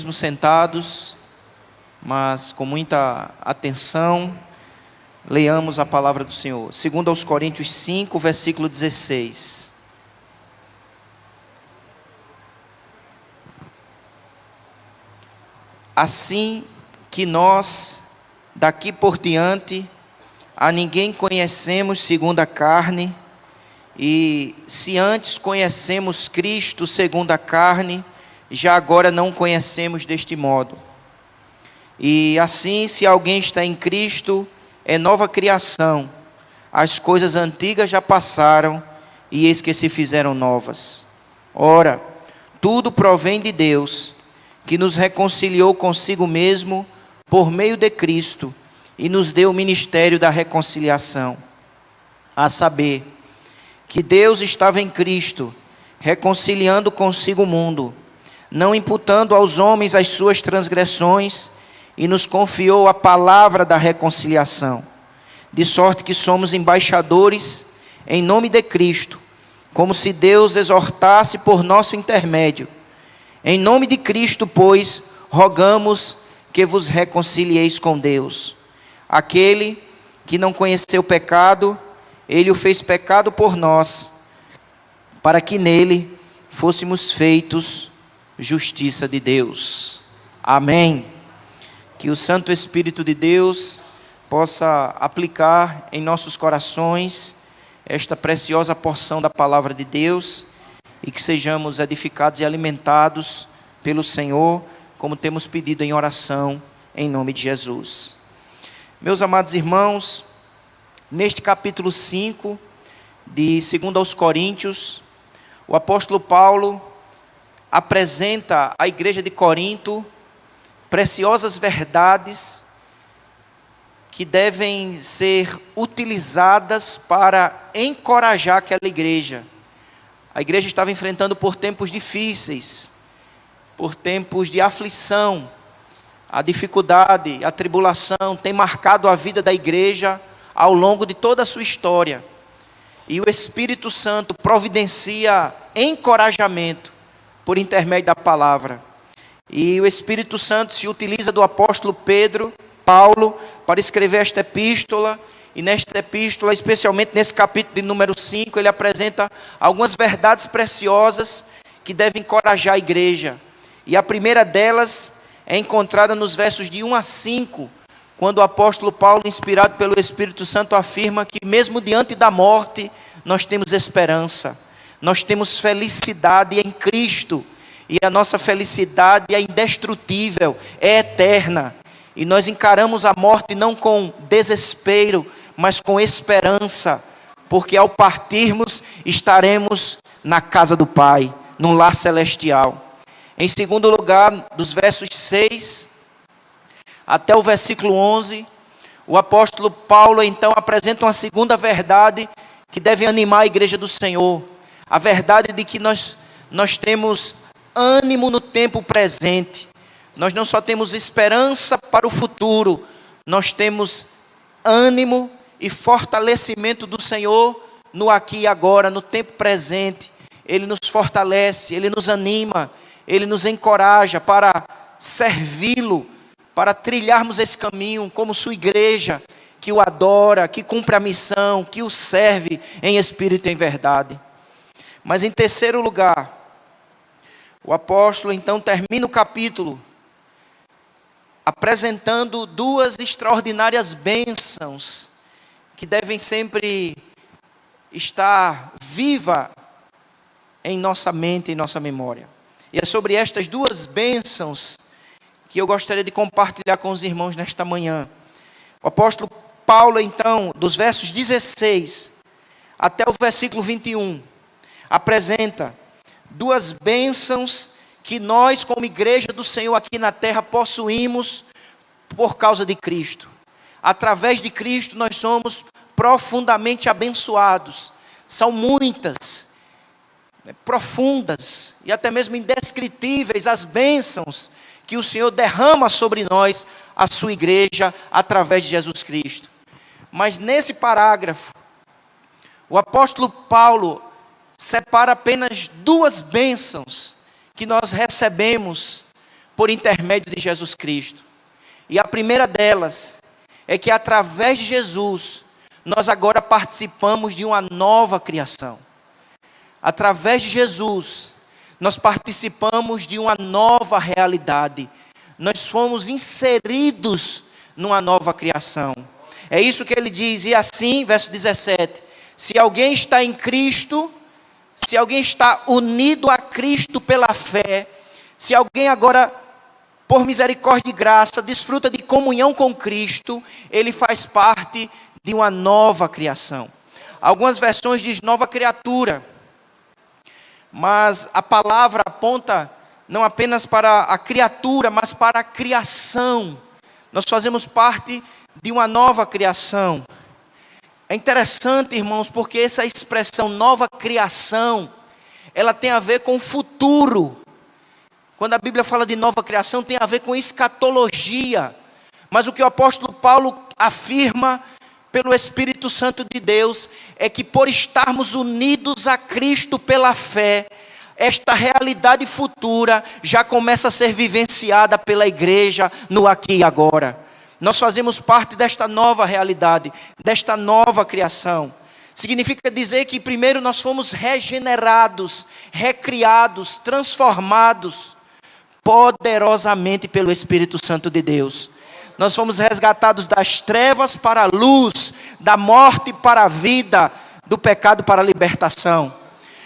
mesmo sentados, mas com muita atenção, leiamos a palavra do Senhor. 2 Coríntios 5, versículo 16. Assim que nós, daqui por diante, a ninguém conhecemos segundo a carne, e se antes conhecemos Cristo segundo a carne, já agora não conhecemos deste modo. E assim, se alguém está em Cristo, é nova criação. As coisas antigas já passaram, e eis que se fizeram novas. Ora, tudo provém de Deus, que nos reconciliou consigo mesmo por meio de Cristo, e nos deu o ministério da reconciliação. A saber, que Deus estava em Cristo, reconciliando consigo o mundo, não imputando aos homens as suas transgressões, e nos confiou a palavra da reconciliação, de sorte que somos embaixadores em nome de Cristo, como se Deus exortasse por nosso intermédio. Em nome de Cristo, pois, rogamos que vos reconcilieis com Deus. Aquele que não conheceu pecado, Ele o fez pecado por nós, para que nele fôssemos feitos justiça de Deus. Amém. Que o Santo Espírito de Deus possa aplicar em nossos corações esta preciosa porção da palavra de Deus, e que sejamos edificados e alimentados pelo Senhor, como temos pedido em oração, em nome de Jesus. Meus amados irmãos, neste capítulo 5, de 2 aos Coríntios, o apóstolo Paulo apresenta à igreja de Corinto preciosas verdades que devem ser utilizadas para encorajar aquela igreja. A igreja estava enfrentando por tempos difíceis, por tempos de aflição. A dificuldade, a tribulação tem marcado a vida da igreja ao longo de toda a sua história. E o Espírito Santo providencia encorajamento por intermédio da palavra. E o Espírito Santo se utiliza do apóstolo Paulo, para escrever esta epístola. E nesta epístola, especialmente nesse capítulo de número 5, ele apresenta algumas verdades preciosas que devem encorajar a igreja. E a primeira delas é encontrada nos versos de 1 a 5, quando o apóstolo Paulo, inspirado pelo Espírito Santo, afirma que mesmo diante da morte, nós temos esperança, nós temos felicidade em Cristo, e a nossa felicidade é indestrutível, é eterna, e nós encaramos a morte não com desespero, mas com esperança, porque ao partirmos, estaremos na casa do Pai, num lar celestial. Em segundo lugar, dos versos 6 até o versículo 11, o apóstolo Paulo então apresenta uma segunda verdade que deve animar a igreja do Senhor. A verdade de que nós temos ânimo no tempo presente. Nós não só temos esperança para o futuro, nós temos ânimo e fortalecimento do Senhor no aqui e agora, no tempo presente. Ele nos fortalece, Ele nos anima, Ele nos encoraja para servi-lo, para trilharmos esse caminho como sua igreja, que o adora, que cumpre a missão, que o serve em espírito e em verdade. Mas em terceiro lugar, o apóstolo então termina o capítulo apresentando duas extraordinárias bênçãos que devem sempre estar viva em nossa mente, em nossa memória. E é sobre estas duas bênçãos que eu gostaria de compartilhar com os irmãos nesta manhã. O apóstolo Paulo, então, dos versos 16 até o versículo 21, apresenta duas bênçãos que nós, como igreja do Senhor aqui na terra, possuímos por causa de Cristo. Através de Cristo nós somos profundamente abençoados. São muitas, profundas e até mesmo indescritíveis as bênçãos que o Senhor derrama sobre nós, a sua igreja, através de Jesus Cristo. Mas nesse parágrafo, o apóstolo Paulo separa apenas duas bênçãos que nós recebemos por intermédio de Jesus Cristo. E a primeira delas é que através de Jesus, nós agora participamos de uma nova criação. Através de Jesus, nós participamos de uma nova realidade. Nós fomos inseridos numa nova criação. É isso que ele diz, e assim, verso 17, se alguém está em Cristo, se alguém está unido a Cristo pela fé, se alguém agora, por misericórdia e graça, desfruta de comunhão com Cristo, ele faz parte de uma nova criação. Algumas versões diz nova criatura, mas a palavra aponta não apenas para a criatura, mas para a criação. Nós fazemos parte de uma nova criação. É interessante, irmãos, porque essa expressão nova criação, ela tem a ver com o futuro. Quando a Bíblia fala de nova criação, tem a ver com escatologia. Mas o que o apóstolo Paulo afirma pelo Espírito Santo de Deus é que por estarmos unidos a Cristo pela fé, esta realidade futura já começa a ser vivenciada pela igreja no aqui e agora. Nós fazemos parte desta nova realidade, desta nova criação. Significa dizer que primeiro nós fomos regenerados, recriados, transformados poderosamente pelo Espírito Santo de Deus. Nós fomos resgatados das trevas para a luz, da morte para a vida, do pecado para a libertação.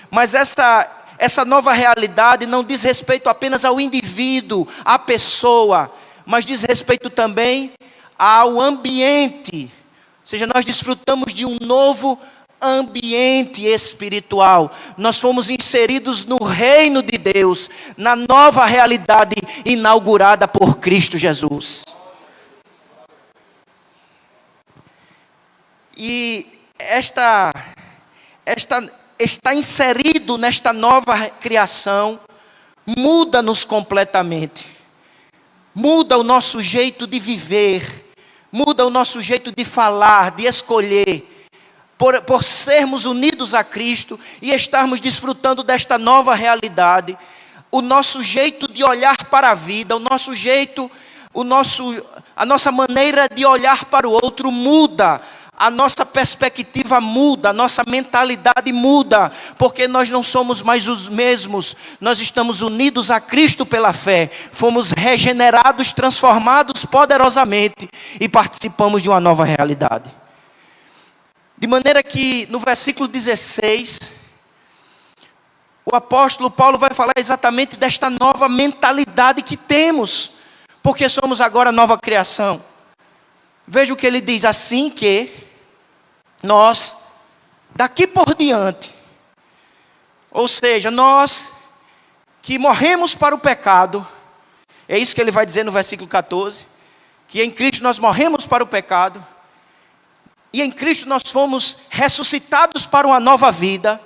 Mas essa nova realidade não diz respeito apenas ao indivíduo, à pessoa, mas diz respeito também ao ambiente. Ou seja, nós desfrutamos de um novo ambiente espiritual. Nós fomos inseridos no reino de Deus, na nova realidade inaugurada por Cristo Jesus. E estar inserido nesta nova criação muda-nos completamente. Muda o nosso jeito de viver, muda o nosso jeito de falar, de escolher. Por sermos unidos a Cristo e estarmos desfrutando desta nova realidade, o nosso jeito de olhar para a vida, a nossa maneira de olhar para o outro muda. A nossa perspectiva muda, a nossa mentalidade muda, porque nós não somos mais os mesmos, nós estamos unidos a Cristo pela fé, fomos regenerados, transformados poderosamente e participamos de uma nova realidade. De maneira que no versículo 16, o apóstolo Paulo vai falar exatamente desta nova mentalidade que temos, porque somos agora nova criação. Veja o que ele diz, assim que nós, daqui por diante, ou seja, nós que morremos para o pecado, é isso que ele vai dizer no versículo 14, que em Cristo nós morremos para o pecado, e em Cristo nós fomos ressuscitados para uma nova vida.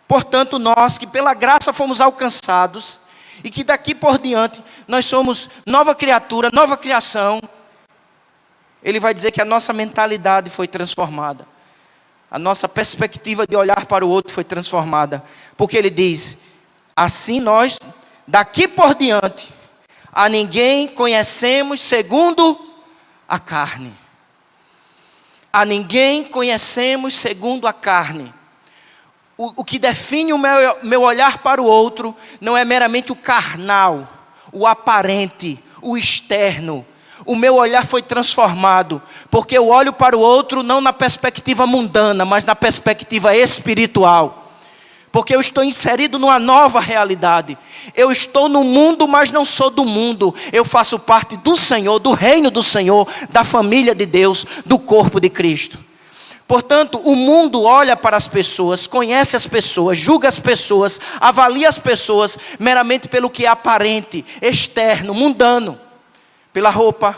Portanto, nós que pela graça fomos alcançados, e que daqui por diante nós somos nova criatura, nova criação, ele vai dizer que a nossa mentalidade foi transformada. A nossa perspectiva de olhar para o outro foi transformada. Porque ele diz, assim nós, daqui por diante, a ninguém conhecemos segundo a carne. A ninguém conhecemos segundo a carne. O que define o meu olhar para o outro não é meramente o carnal, o aparente, o externo. O meu olhar foi transformado, porque eu olho para o outro não na perspectiva mundana, mas na perspectiva espiritual. Porque eu estou inserido numa nova realidade. Eu estou no mundo, mas não sou do mundo. Eu faço parte do Senhor, do reino do Senhor, da família de Deus, do corpo de Cristo. Portanto, o mundo olha para as pessoas, conhece as pessoas, julga as pessoas, avalia as pessoas meramente pelo que é aparente, externo, mundano. Pela roupa,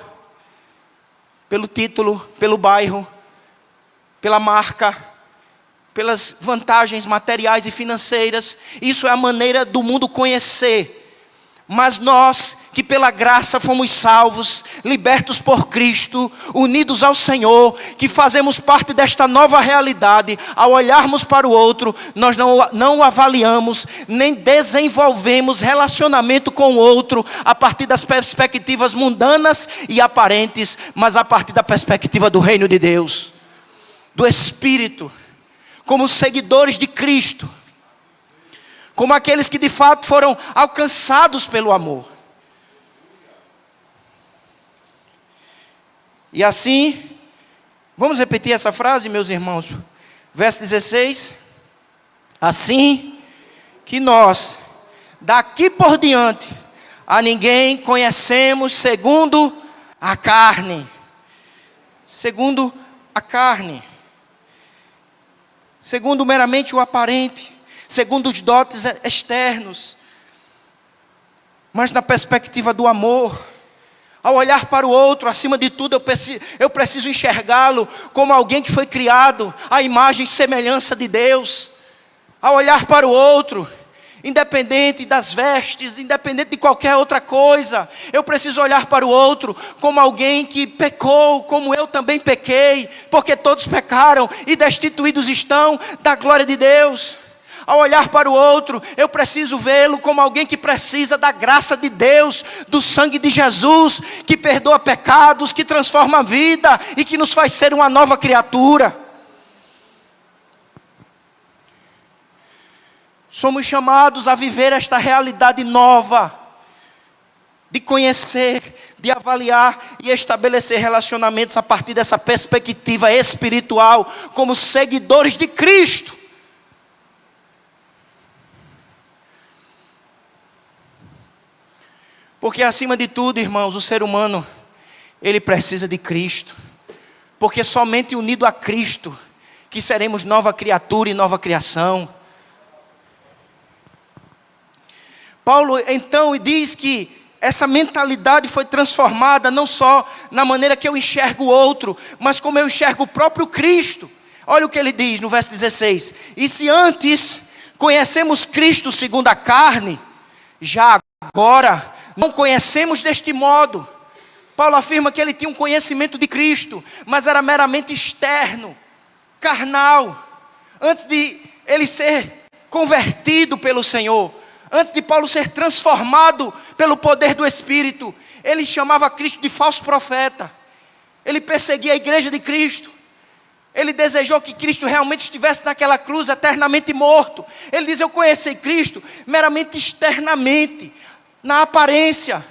pelo título, pelo bairro, pela marca, pelas vantagens materiais e financeiras. Isso é a maneira do mundo conhecer. Mas nós, que pela graça fomos salvos, libertos por Cristo, unidos ao Senhor, que fazemos parte desta nova realidade, ao olharmos para o outro, nós não avaliamos, nem desenvolvemos relacionamento com o outro, a partir das perspectivas mundanas e aparentes, mas a partir da perspectiva do reino de Deus, do Espírito, como seguidores de Cristo, como aqueles que de fato foram alcançados pelo amor. E assim, vamos repetir essa frase, meus irmãos. Verso 16. Assim que nós, daqui por diante, a ninguém conhecemos segundo a carne. Segundo a carne. Segundo meramente o aparente. Segundo os dotes externos, mas na perspectiva do amor. Ao olhar para o outro, acima de tudo, eu preciso enxergá-lo como alguém que foi criado à imagem e semelhança de Deus. Ao olhar para o outro, independente das vestes, independente de qualquer outra coisa, eu preciso olhar para o outro como alguém que pecou, como eu também pequei, porque todos pecaram e destituídos estão da glória de Deus. Ao olhar para o outro, eu preciso vê-lo como alguém que precisa da graça de Deus, do sangue de Jesus, que perdoa pecados, que transforma a vida e que nos faz ser uma nova criatura. Somos chamados a viver esta realidade nova, de conhecer, de avaliar e estabelecer relacionamentos a partir dessa perspectiva espiritual, como seguidores de Cristo. Porque acima de tudo, irmãos, o ser humano, ele precisa de Cristo. Porque somente unido a Cristo, que seremos nova criatura e nova criação. Paulo então diz que essa mentalidade foi transformada não só na maneira que eu enxergo o outro, mas como eu enxergo o próprio Cristo. Olha o que ele diz no verso 16. E se antes conhecemos Cristo segundo a carne, já agora não conhecemos deste modo. Paulo afirma que ele tinha um conhecimento de Cristo, mas era meramente externo, carnal. Antes de ele ser convertido pelo Senhor, antes de Paulo ser transformado pelo poder do Espírito, ele chamava Cristo de falso profeta. Ele perseguia a igreja de Cristo. Ele desejou que Cristo realmente estivesse naquela cruz eternamente morto. Ele diz: eu conheci Cristo meramente externamente, na aparência,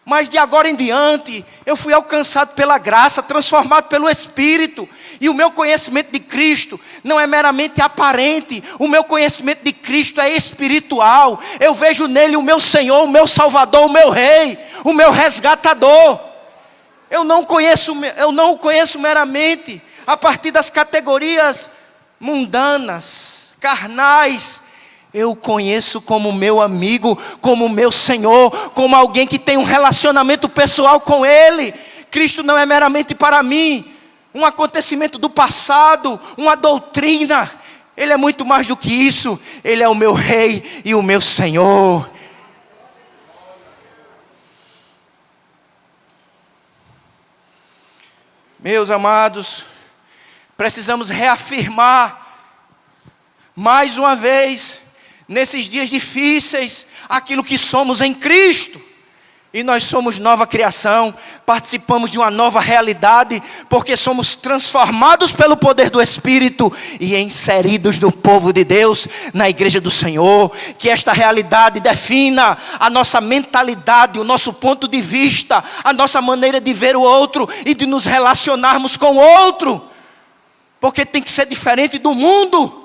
mas de agora em diante, eu fui alcançado pela graça, transformado pelo Espírito, e o meu conhecimento de Cristo não é meramente aparente, o meu conhecimento de Cristo é espiritual. Eu vejo nele o meu Senhor, o meu Salvador, o meu Rei, o meu resgatador. Eu não o conheço meramente a partir das categorias mundanas, carnais. Eu o conheço como meu amigo, como meu Senhor, como alguém que tem um relacionamento pessoal com Ele. Cristo não é meramente para mim um acontecimento do passado, uma doutrina. Ele é muito mais do que isso. Ele é o meu Rei e o meu Senhor. Meus amados, precisamos reafirmar mais uma vez, nesses dias difíceis, aquilo que somos em Cristo. E nós somos nova criação, participamos de uma nova realidade, porque somos transformados pelo poder do Espírito e inseridos no povo de Deus, na igreja do Senhor. Que esta realidade defina a nossa mentalidade, o nosso ponto de vista, a nossa maneira de ver o outro e de nos relacionarmos com o outro. Porque tem que ser diferente do mundo.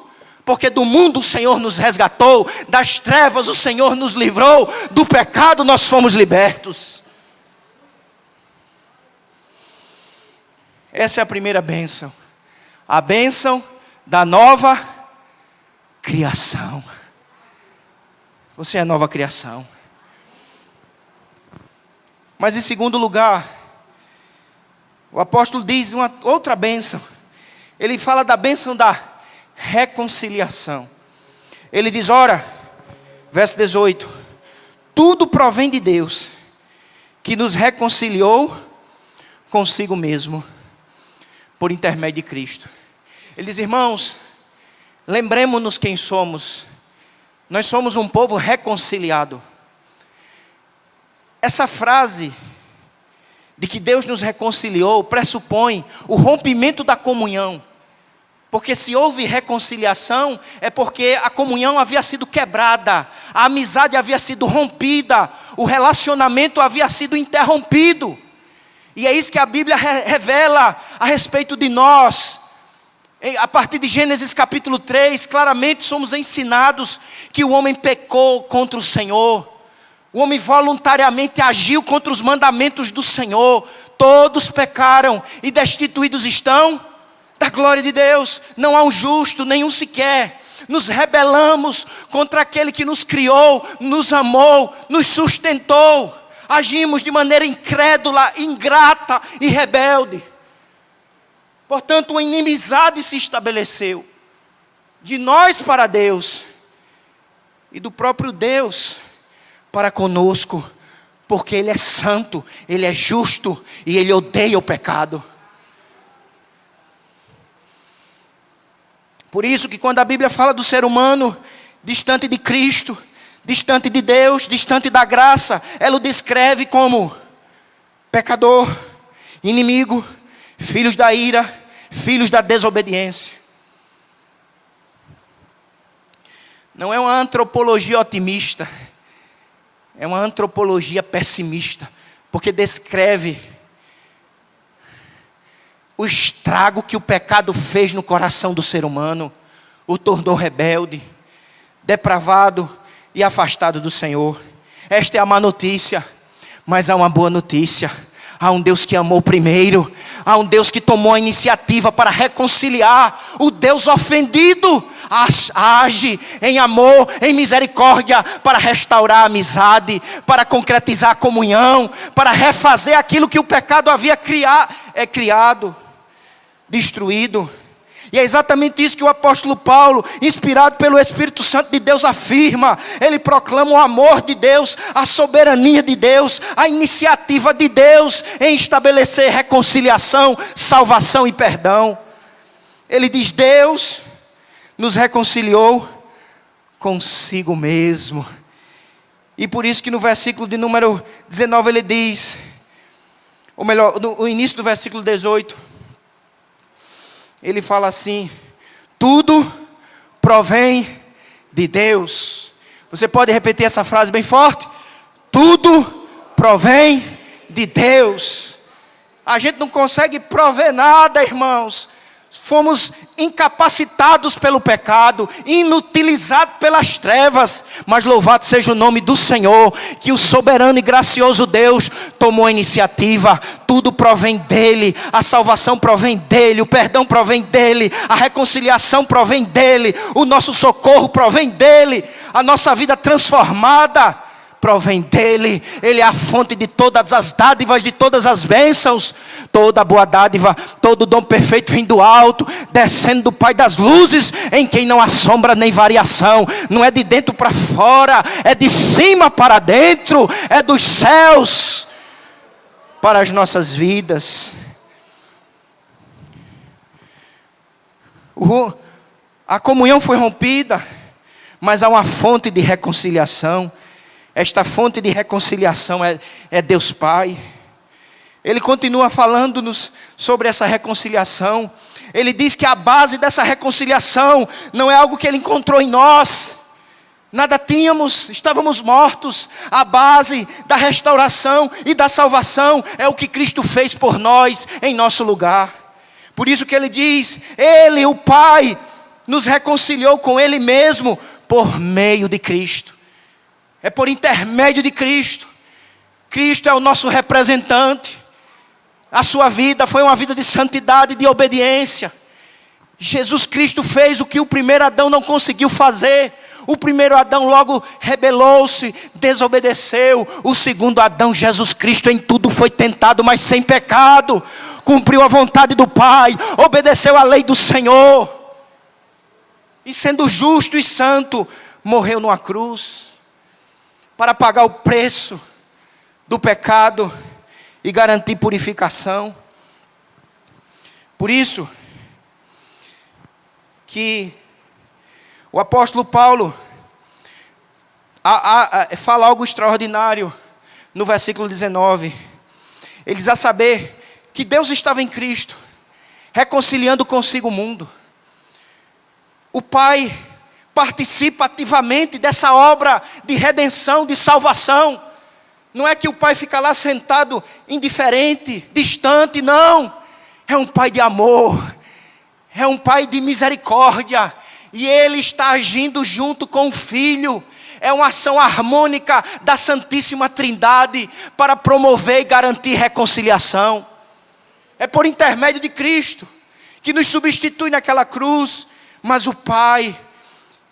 Porque do mundo o Senhor nos resgatou, das trevas o Senhor nos livrou, do pecado nós fomos libertos. Essa é a primeira bênção. A bênção da nova criação. Você é nova criação. Mas em segundo lugar, o apóstolo diz uma outra bênção. Ele fala da bênção da reconciliação. Ele diz, ora, verso 18: tudo provém de Deus, que nos reconciliou consigo mesmo, por intermédio de Cristo. Ele diz: irmãos, lembremos-nos quem somos. Nós somos um povo reconciliado. Essa frase de que Deus nos reconciliou pressupõe o rompimento da comunhão. Porque se houve reconciliação, é porque a comunhão havia sido quebrada, a amizade havia sido rompida, o relacionamento havia sido interrompido. E é isso que a Bíblia revela a respeito de nós. A partir de Gênesis capítulo 3, claramente somos ensinados que o homem pecou contra o Senhor. O homem voluntariamente agiu contra os mandamentos do Senhor. Todos pecaram e destituídos estão da glória de Deus. Não há um justo, nenhum sequer. Nos rebelamos contra aquele que nos criou, nos amou, nos sustentou. Agimos de maneira incrédula, ingrata e rebelde. Portanto, uma inimizade se estabeleceu de nós para Deus e do próprio Deus para conosco, porque Ele é santo, Ele é justo e Ele odeia o pecado. Por isso que quando a Bíblia fala do ser humano distante de Cristo, distante de Deus, distante da graça, ela o descreve como pecador, inimigo, filhos da ira, filhos da desobediência. Não é uma antropologia otimista, é uma antropologia pessimista, porque descreve o estrago que o pecado fez no coração do ser humano, o tornou rebelde, depravado e afastado do Senhor. Esta é a má notícia, mas há uma boa notícia. Há um Deus que amou primeiro, há um Deus que tomou a iniciativa para reconciliar. O Deus ofendido age em amor, em misericórdia, para restaurar a amizade, para concretizar a comunhão, para refazer aquilo que o pecado havia criado, destruído. E é exatamente isso que o apóstolo Paulo, inspirado pelo Espírito Santo de Deus, afirma. Ele proclama o amor de Deus, a soberania de Deus, a iniciativa de Deus em estabelecer reconciliação, salvação e perdão. Ele diz: Deus nos reconciliou consigo mesmo. E por isso que no versículo de número 19 ele diz, ou melhor, no início do versículo 18, ele fala assim: tudo provém de Deus. Você pode repetir essa frase bem forte? Tudo provém de Deus. A gente não consegue prover nada, irmãos. Fomos incapacitados pelo pecado, inutilizados pelas trevas, mas louvado seja o nome do Senhor, que o soberano e gracioso Deus tomou a iniciativa. Tudo provém dEle, a salvação provém dEle, o perdão provém dEle, a reconciliação provém dEle, o nosso socorro provém dEle, a nossa vida transformada provém dEle. Ele é a fonte de todas as dádivas, de todas as bênçãos. Toda boa dádiva, todo dom perfeito vem do alto, descendo do Pai das luzes, em quem não há sombra nem variação. Não é de dentro para fora, é de cima para dentro, é dos céus para as nossas vidas. A comunhão foi rompida, mas há uma fonte de reconciliação. Esta fonte de reconciliação é Deus Pai. Ele continua falando-nos sobre essa reconciliação. Ele diz que a base dessa reconciliação não é algo que Ele encontrou em nós. Nada tínhamos, estávamos mortos. A base da restauração e da salvação é o que Cristo fez por nós em nosso lugar. Por isso que Ele diz: Ele, o Pai, nos reconciliou com Ele mesmo por meio de Cristo. É por intermédio de Cristo. Cristo é o nosso representante. A sua vida foi uma vida de santidade e de obediência. Jesus Cristo fez o que o primeiro Adão não conseguiu fazer. O primeiro Adão logo rebelou-se, desobedeceu. O segundo Adão, Jesus Cristo, em tudo foi tentado, mas sem pecado. Cumpriu a vontade do Pai, obedeceu à lei do Senhor. E sendo justo e santo, morreu numa cruz. para pagar o preço do pecado e garantir purificação. Por isso que o apóstolo Paulo fala algo extraordinário no versículo 19. Ele diz: a saber que Deus estava em Cristo, reconciliando consigo o mundo. O Pai participa ativamente dessa obra de redenção, de salvação. Não é que o Pai fica lá sentado indiferente, distante, não. É um Pai de amor, é um Pai de misericórdia, e Ele está agindo junto com o Filho. É uma ação harmônica da Santíssima Trindade para promover e garantir reconciliação. É por intermédio de Cristo, que nos substitui naquela cruz, mas o Pai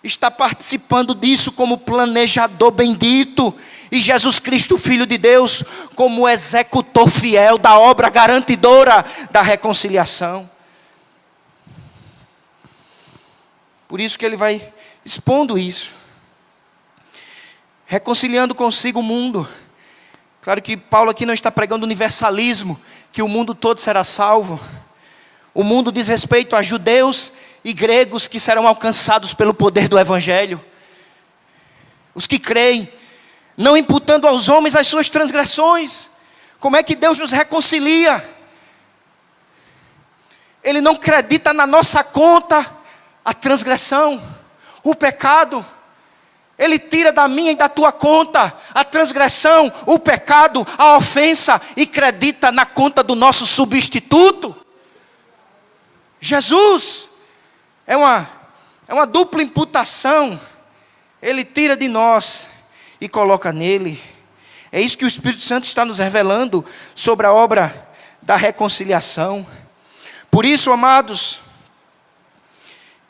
está participando disso como planejador bendito, e Jesus Cristo, Filho de Deus, como executor fiel da obra garantidora da reconciliação. Por isso que ele vai expondo isso, reconciliando consigo o mundo. Claro que Paulo aqui não está pregando universalismo, que o mundo todo será salvo. O mundo diz respeito a judeus e gregos que serão alcançados pelo poder do Evangelho. Os que creem, não imputando aos homens as suas transgressões. Como é que Deus nos reconcilia? Ele não acredita na nossa conta a transgressão, o pecado. Ele tira da minha e da tua conta a transgressão, o pecado, a ofensa, e acredita na conta do nosso substituto. Jesus é uma dupla imputação. Ele tira de nós e coloca nele. É isso que o Espírito Santo está nos revelando sobre a obra da reconciliação. Por isso, amados,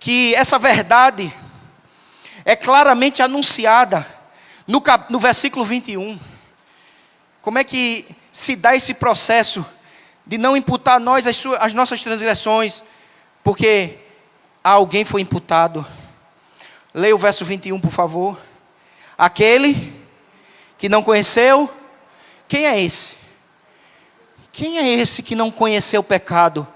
que essa verdade é claramente anunciada no versículo 21. Como é que se dá esse processo de não imputar a nós as nossas transgressões, porque a alguém foi imputado? Leia o verso 21, por favor. Aquele que não conheceu, quem é esse? Quem é esse que não conheceu o pecado?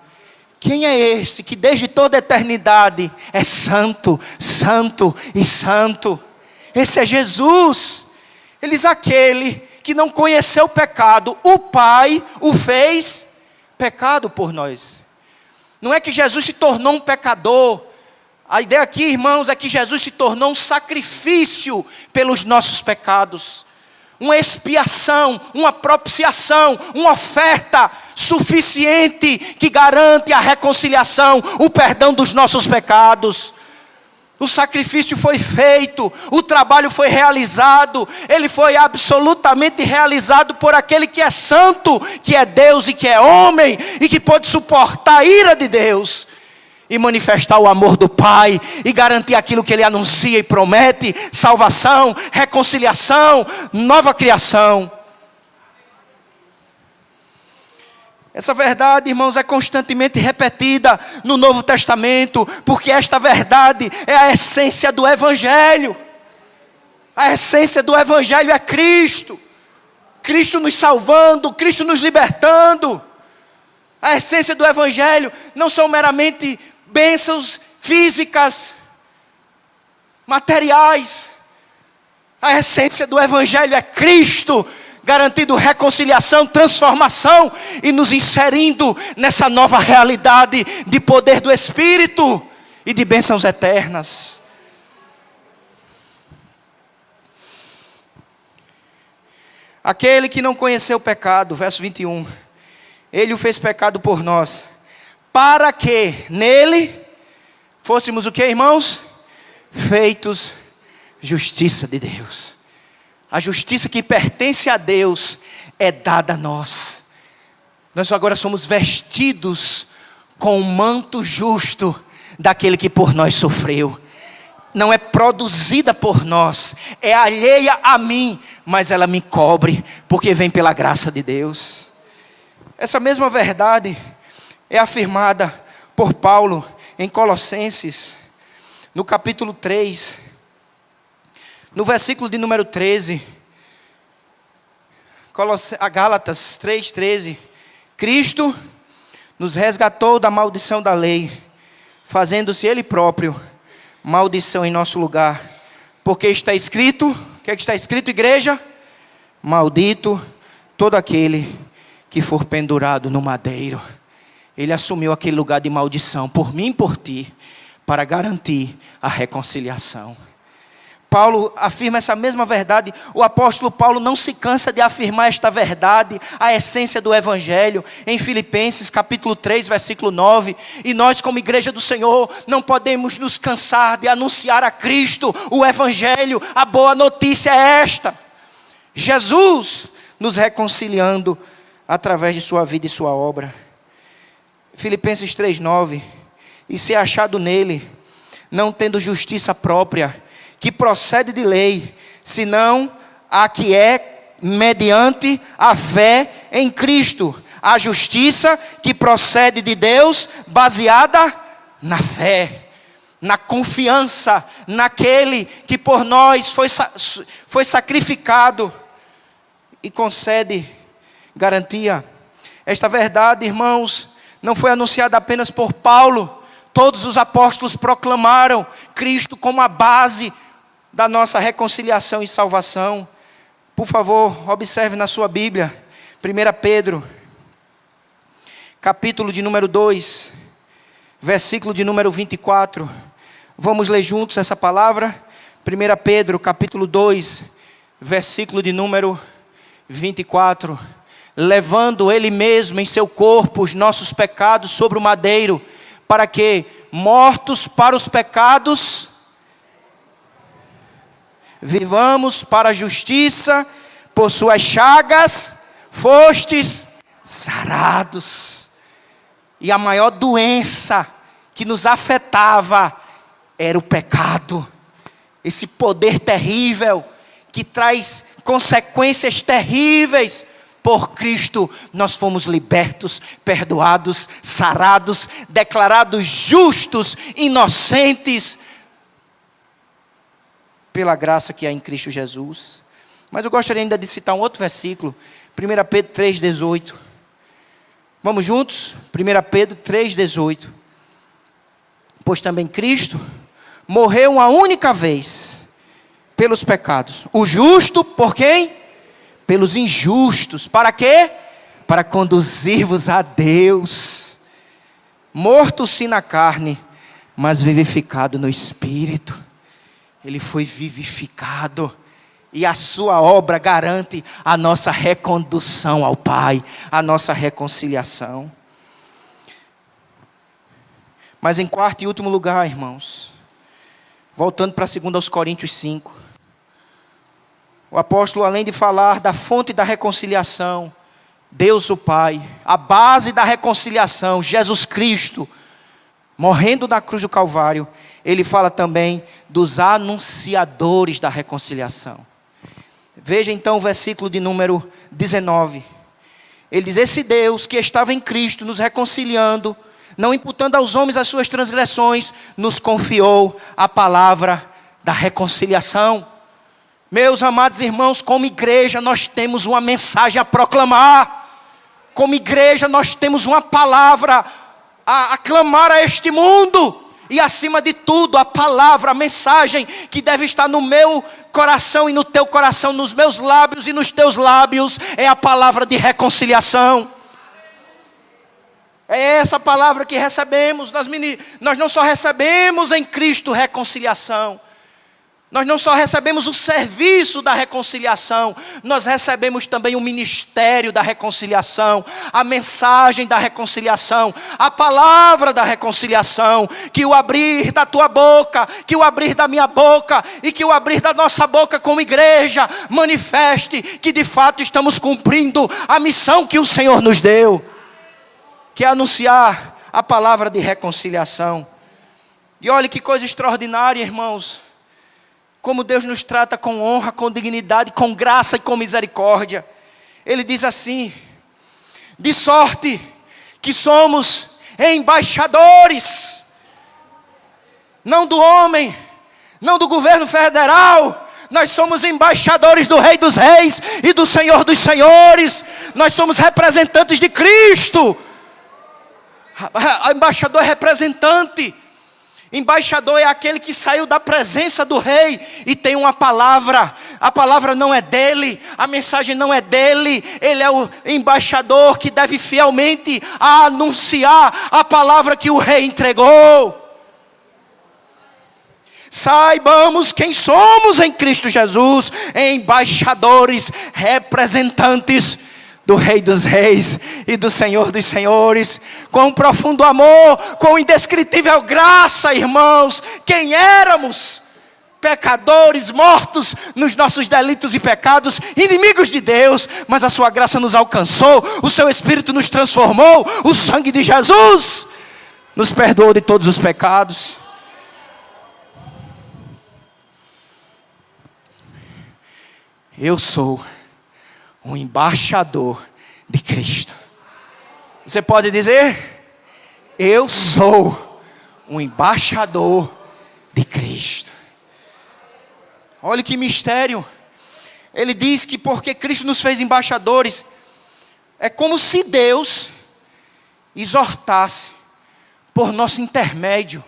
Quem é esse que desde toda a eternidade é santo, santo e santo? Esse é Jesus. Ele diz: aquele que não conheceu o pecado, o Pai o fez pecado por nós. Não é que Jesus se tornou um pecador. A ideia aqui, irmãos, é que Jesus se tornou um sacrifício pelos nossos pecados. Uma expiação, uma propiciação, uma oferta suficiente que garante a reconciliação, o perdão dos nossos pecados. O sacrifício foi feito, o trabalho foi realizado, ele foi absolutamente realizado por aquele que é santo, que é Deus e que é homem, e que pode suportar a ira de Deus e manifestar o amor do Pai, e garantir aquilo que Ele anuncia e promete: salvação, reconciliação, nova criação. Essa verdade, irmãos, é constantemente repetida no Novo Testamento, porque esta verdade é a essência do Evangelho. A essência do Evangelho é Cristo. Cristo nos salvando, Cristo nos libertando. A essência do Evangelho não são meramente bênçãos físicas, materiais. A essência do Evangelho é Cristo, garantindo reconciliação, transformação e nos inserindo nessa nova realidade de poder do Espírito e de bênçãos eternas. Aquele que não conheceu o pecado, verso 21, Ele o fez pecado por nós, para que nele fôssemos o que, irmãos? Feitos justiça de Deus. A justiça que pertence a Deus é dada a nós. Nós agora somos vestidos com o manto justo daquele que por nós sofreu. Não é produzida por nós, é alheia a mim, mas ela me cobre, porque vem pela graça de Deus. Essa mesma verdade é afirmada por Paulo em Colossenses, no capítulo 3, no versículo de número 13. Gálatas 3,13. Cristo nos resgatou da maldição da lei, fazendo-se Ele próprio maldição em nosso lugar. Porque está escrito, o que é que está escrito, igreja? Maldito todo aquele que for pendurado no madeiro. Ele assumiu aquele lugar de maldição, por mim e por ti, para garantir a reconciliação. Paulo afirma essa mesma verdade. O apóstolo Paulo não se cansa de afirmar esta verdade, a essência do Evangelho, em Filipenses capítulo 3, versículo 9. E nós, como igreja do Senhor, não podemos nos cansar de anunciar a Cristo o Evangelho. A boa notícia é esta: Jesus nos reconciliando através de sua vida e sua obra. Filipenses 3, 9. E ser achado nele, não tendo justiça própria, que procede de lei, senão a que é mediante a fé em Cristo. A justiça que procede de Deus, baseada na fé, na confiança naquele que por nós foi sacrificado e concede garantia. Esta verdade, irmãos, não foi anunciada apenas por Paulo. Todos os apóstolos proclamaram Cristo como a base da nossa reconciliação e salvação. Por favor, observe na sua Bíblia, 1 Pedro, capítulo de número 2, versículo de número 24. Vamos ler juntos essa palavra? 1 Pedro, capítulo 2, versículo de número 24. Levando Ele mesmo em seu corpo os nossos pecados sobre o madeiro, para que, mortos para os pecados, vivamos para a justiça. Por suas chagas fostes sarados. E a maior doença que nos afetava era o pecado. Esse poder terrível que traz consequências terríveis. Por Cristo nós fomos libertos, perdoados, sarados, declarados justos, inocentes, pela graça que há em Cristo Jesus. Mas eu gostaria ainda de citar um outro versículo, 1 Pedro 3,18. Vamos juntos? 1 Pedro 3,18. Pois também Cristo morreu uma única vez pelos pecados. O justo por quem? Pelos injustos. Para quê? Para conduzir-vos a Deus. Morto sim na carne, mas vivificado no Espírito. Ele foi vivificado. E a sua obra garante a nossa recondução ao Pai, a nossa reconciliação. Mas em quarto e último lugar, irmãos, voltando para 2 Coríntios 5, o apóstolo, além de falar da fonte da reconciliação, Deus o Pai, a base da reconciliação, Jesus Cristo, morrendo na cruz do Calvário, ele fala também dos anunciadores da reconciliação. Veja então o versículo de número 19. Ele diz: esse Deus que estava em Cristo nos reconciliando, não imputando aos homens as suas transgressões, nos confiou a palavra da reconciliação. Meus amados irmãos, como igreja nós temos uma mensagem a proclamar. Como igreja nós temos uma palavra a clamar a este mundo. E acima de tudo, a palavra, a mensagem que deve estar no meu coração e no teu coração, nos meus lábios e nos teus lábios, é a palavra de reconciliação. É essa palavra que recebemos. Nós não só recebemos em Cristo reconciliação. Nós não só recebemos o serviço da reconciliação, nós recebemos também o ministério da reconciliação, a mensagem da reconciliação, a palavra da reconciliação, que o abrir da tua boca, que o abrir da minha boca e que o abrir da nossa boca como igreja, manifeste que de fato estamos cumprindo a missão que o Senhor nos deu, que é anunciar a palavra de reconciliação. E olha que coisa extraordinária, irmãos. Como Deus nos trata com honra, com dignidade, com graça e com misericórdia. Ele diz assim: de sorte que somos embaixadores, não do homem, não do governo federal, Nós somos embaixadores do Rei dos Reis e do Senhor dos Senhores. Nós somos representantes de Cristo. Embaixador é representante. Embaixador é aquele que saiu da presença do rei e tem uma palavra. A palavra não é dele, a mensagem não é dele. Ele é o embaixador que deve fielmente anunciar a palavra que o rei entregou. Saibamos quem somos em Cristo Jesus, embaixadores, representantes do Rei dos Reis e do Senhor dos Senhores. Com profundo amor, com indescritível graça, irmãos. Quem éramos? Pecadores, mortos nos nossos delitos e pecados, inimigos de Deus, mas a sua graça nos alcançou, o seu Espírito nos transformou, o sangue de Jesus nos perdoou de todos os pecados. Eu sou um embaixador de Cristo. Você pode dizer? Eu sou um embaixador de Cristo. Olha que mistério. Ele diz que porque Cristo nos fez embaixadores, é como se Deus exortasse por nosso intermédio.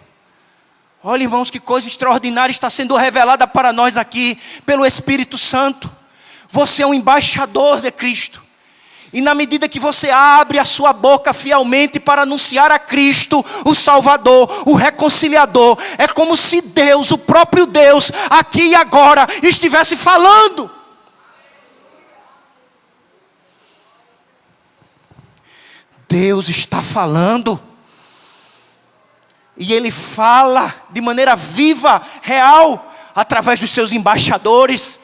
Olha, irmãos, que coisa extraordinária está sendo revelada para nós aqui pelo Espírito Santo. Você é um embaixador de Cristo. E na medida que você abre a sua boca fielmente para anunciar a Cristo, o Salvador, o Reconciliador, é como se Deus, o próprio Deus, aqui e agora, estivesse falando. Deus está falando. E Ele fala de maneira viva, real, através dos seus embaixadores.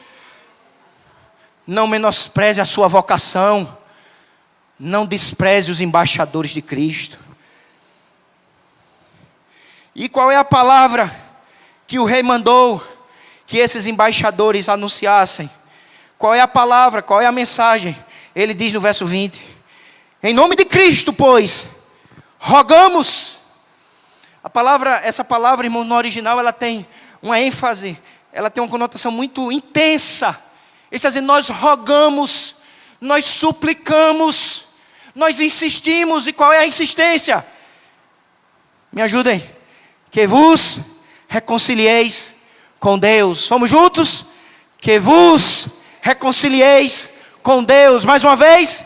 Não menospreze a sua vocação. Não despreze os embaixadores de Cristo. E qual é a palavra que o rei mandou que esses embaixadores anunciassem? Qual é a palavra, qual é a mensagem? Ele diz no verso 20: em nome de Cristo, pois, rogamos. Essa palavra, irmão, no original, ela tem uma ênfase, ela tem uma conotação muito intensa. Ele está dizendo, nós rogamos, nós suplicamos, nós insistimos. E qual é a insistência? Me ajudem. Que vos reconcilieis com Deus. Vamos juntos? Que vos reconcilieis com Deus. Mais uma vez.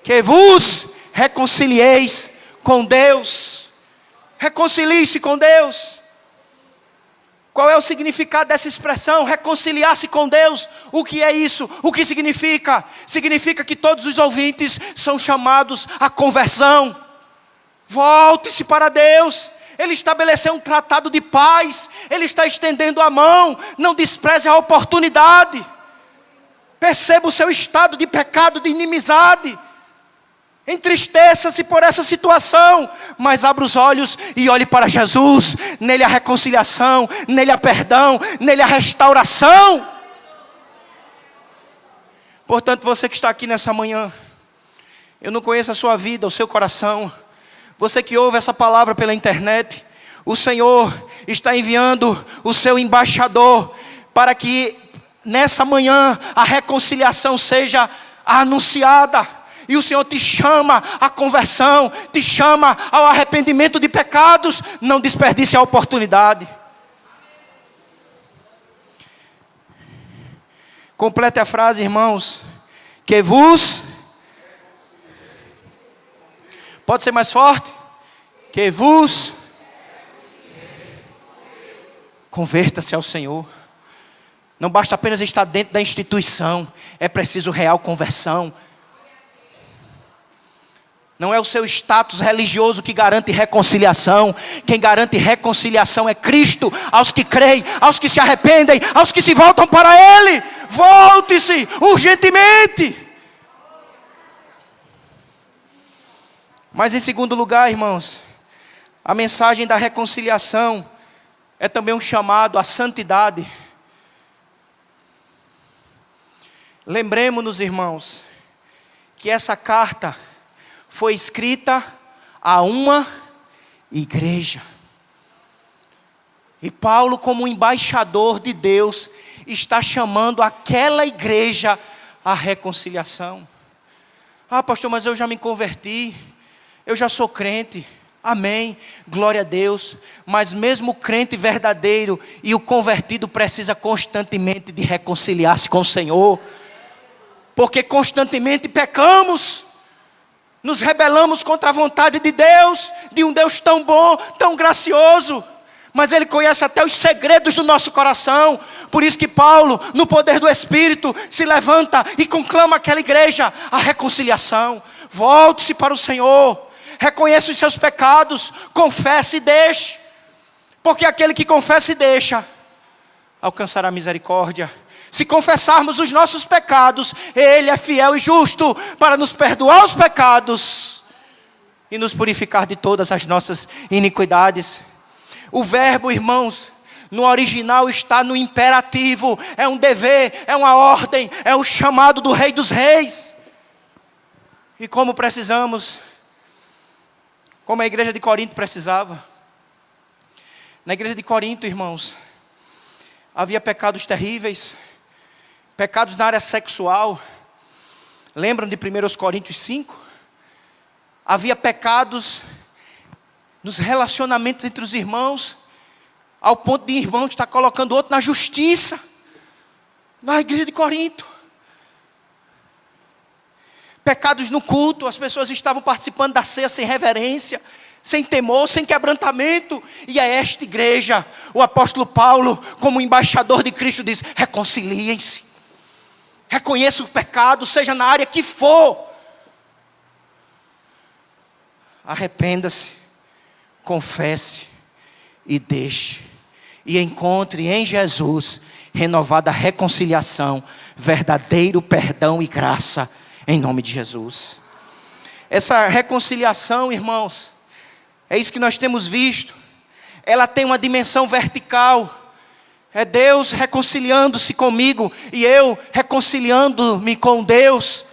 Que vos reconcilieis com Deus. Reconcilie-se com Deus. Qual é o significado dessa expressão? Reconciliar-se com Deus. O que é isso? O que significa? Significa que todos os ouvintes são chamados à conversão. Volte-se para Deus. Ele estabeleceu um tratado de paz. Ele está estendendo a mão. Não despreze a oportunidade. Perceba o seu estado de pecado, de inimizade. Entristeça-se por essa situação, mas abra os olhos e olhe para Jesus. Nele a reconciliação, nele a perdão, nele a restauração. Portanto, você que está aqui nessa manhã, eu não conheço a sua vida, o seu coração. Você que ouve essa palavra pela internet, o Senhor está enviando o seu embaixador para que nessa manhã a reconciliação seja anunciada. E o Senhor te chama à conversão, te chama ao arrependimento de pecados. Não desperdice a oportunidade. Complete a frase, irmãos. Que vos... Pode ser mais forte? Que vos... Converta-se ao Senhor. Não basta apenas estar dentro da instituição. É preciso real conversão. Não é o seu status religioso que garante reconciliação. Quem garante reconciliação é Cristo. Aos que creem, aos que se arrependem, aos que se voltam para Ele. Volte-se urgentemente. Mas em segundo lugar, irmãos, a mensagem da reconciliação é também um chamado à santidade. Lembremos-nos, irmãos, que essa carta foi escrita a uma igreja. E Paulo, como embaixador de Deus, está chamando aquela igreja à reconciliação. Ah, pastor, mas eu já me converti, eu já sou crente. Amém, glória a Deus. Mas mesmo o crente verdadeiro e o convertido precisa constantemente de reconciliar-se com o Senhor. Porque constantemente pecamos, nos rebelamos contra a vontade de Deus, de um Deus tão bom, tão gracioso. Mas Ele conhece até os segredos do nosso coração. Por isso que Paulo, no poder do Espírito, se levanta e conclama aquela igreja a reconciliação. Volte-se para o Senhor. Reconheça os seus pecados, confesse e deixe. Porque aquele que confessa e deixa, alcançará misericórdia. Se confessarmos os nossos pecados, Ele é fiel e justo para nos perdoar os pecados e nos purificar de todas as nossas iniquidades. O verbo, irmãos, no original está no imperativo. É um dever, é uma ordem, é o chamado do Rei dos Reis. E como precisamos, como a igreja de Corinto precisava. Na igreja de Corinto, irmãos, havia pecados terríveis, pecados na área sexual. Lembram de 1 Coríntios 5? Havia pecados nos relacionamentos entre os irmãos, ao ponto de irmão estar colocando outro na justiça, na igreja de Corinto. Pecados no culto, as pessoas estavam participando da ceia sem reverência, sem temor, sem quebrantamento. E a esta igreja, o apóstolo Paulo, como embaixador de Cristo, diz: reconciliem-se, reconheça o pecado, seja na área que for, arrependa-se, confesse e deixe, e encontre em Jesus renovada reconciliação, verdadeiro perdão e graça, em nome de Jesus. Essa reconciliação, irmãos, é isso que nós temos visto. Ela tem uma dimensão vertical. É Deus reconciliando-se comigo e eu reconciliando-me com Deus,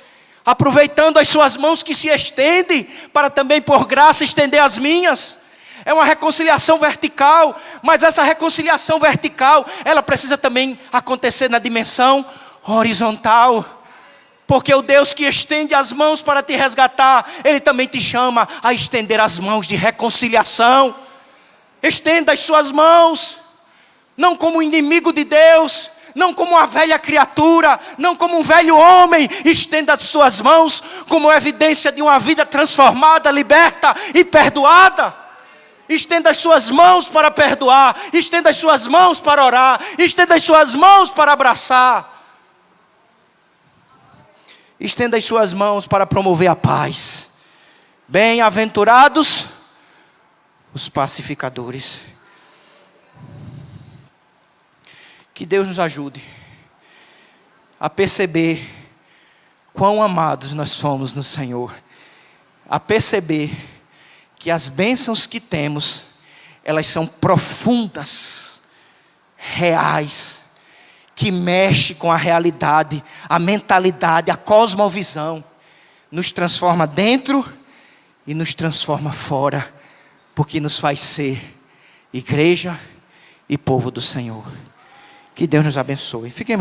aproveitando as suas mãos que se estendem para também por graça estender as minhas. É uma reconciliação vertical, mas essa reconciliação vertical, ela precisa também acontecer na dimensão horizontal. Porque o Deus que estende as mãos para te resgatar, Ele também te chama a estender as mãos de reconciliação. Estenda as suas mãos, não como inimigo de Deus, não como uma velha criatura, não como um velho homem. Estenda as suas mãos como evidência de uma vida transformada, liberta e perdoada. Estenda as suas mãos para perdoar, estenda as suas mãos para orar, estenda as suas mãos para abraçar. Estenda as suas mãos para promover a paz. Bem-aventurados os pacificadores. Que Deus nos ajude a perceber quão amados nós somos no Senhor. A perceber que as bênçãos que temos, elas são profundas, reais, que mexe com a realidade, a mentalidade, a cosmovisão, nos transforma dentro e nos transforma fora, porque nos faz ser igreja e povo do Senhor. Que Deus nos abençoe. Fiquemos